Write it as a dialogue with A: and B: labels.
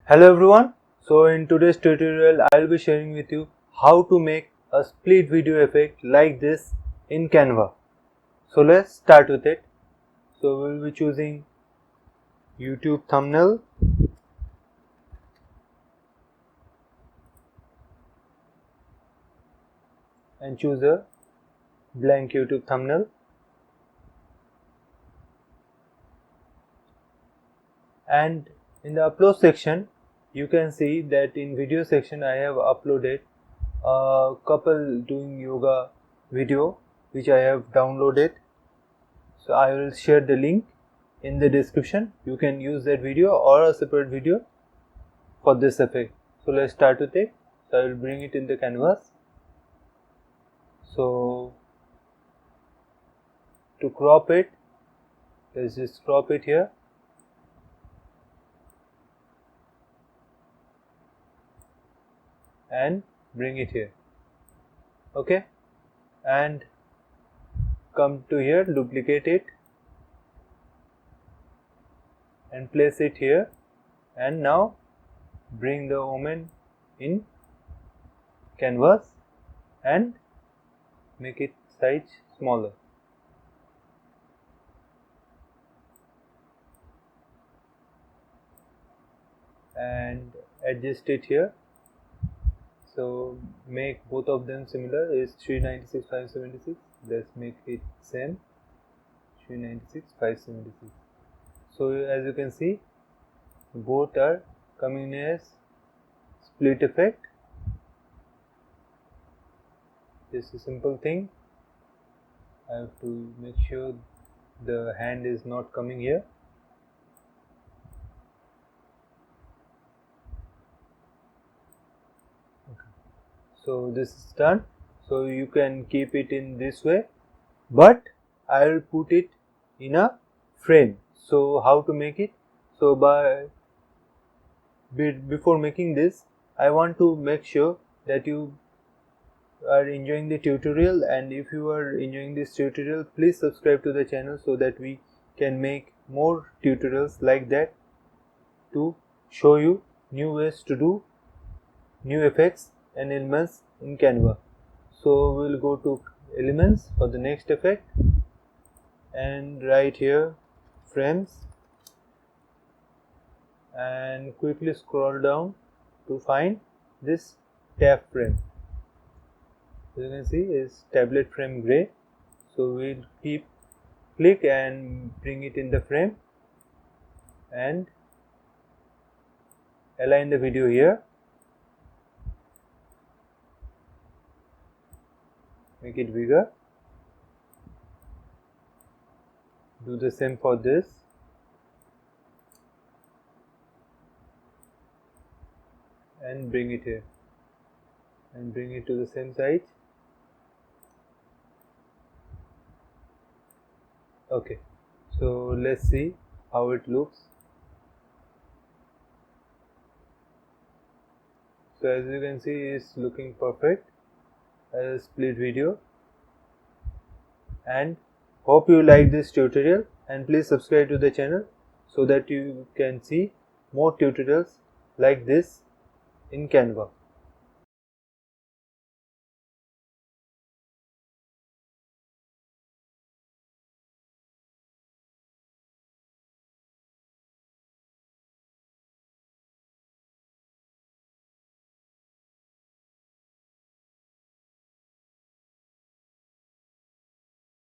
A: Hello everyone. So in today's tutorial I will be sharing with you how to make a split video effect like this in Canva. So let's start with it. So we will be choosing YouTube thumbnail and choose a blank YouTube thumbnail. And in the upload section you can see that in video section I have uploaded a couple doing yoga video which I have downloaded. So I will share the link in the description. You can use that video or a separate video for this effect. So let's start with it. So I will bring it in the canvas. So to crop it, let's just crop it here. And bring it here. Okay, and come to here, duplicate it and place it here, and now bring the woman in canvas and make it size smaller. And adjust it here. So make both of them similar. Is 396 576. Let's make it same. 396 576. So as you can see, both are coming as split effect. Just a simple thing. I have to make sure the hand is not coming here. So this is done. So you can keep it in this way, but I will put it in a frame. So how to make it? So before making this, I want to make sure that you are enjoying the tutorial, and if you are enjoying this tutorial, please subscribe to the channel so that we can make more tutorials like that to show you new ways to do new effects and elements in Canva. So we will go to elements for the next effect and right here frames, and quickly scroll down to find this tab frame. As you can see is tablet frame gray. So we'll click and bring it in the frame and align the video here. Make it bigger. Do the same for this. And bring it here. And bring it to the same size. Okay. So let's see how it looks. So as you can see, it's looking perfect as a split video. And hope you like this tutorial, and please subscribe to the channel so that you can see more tutorials like this in Canva.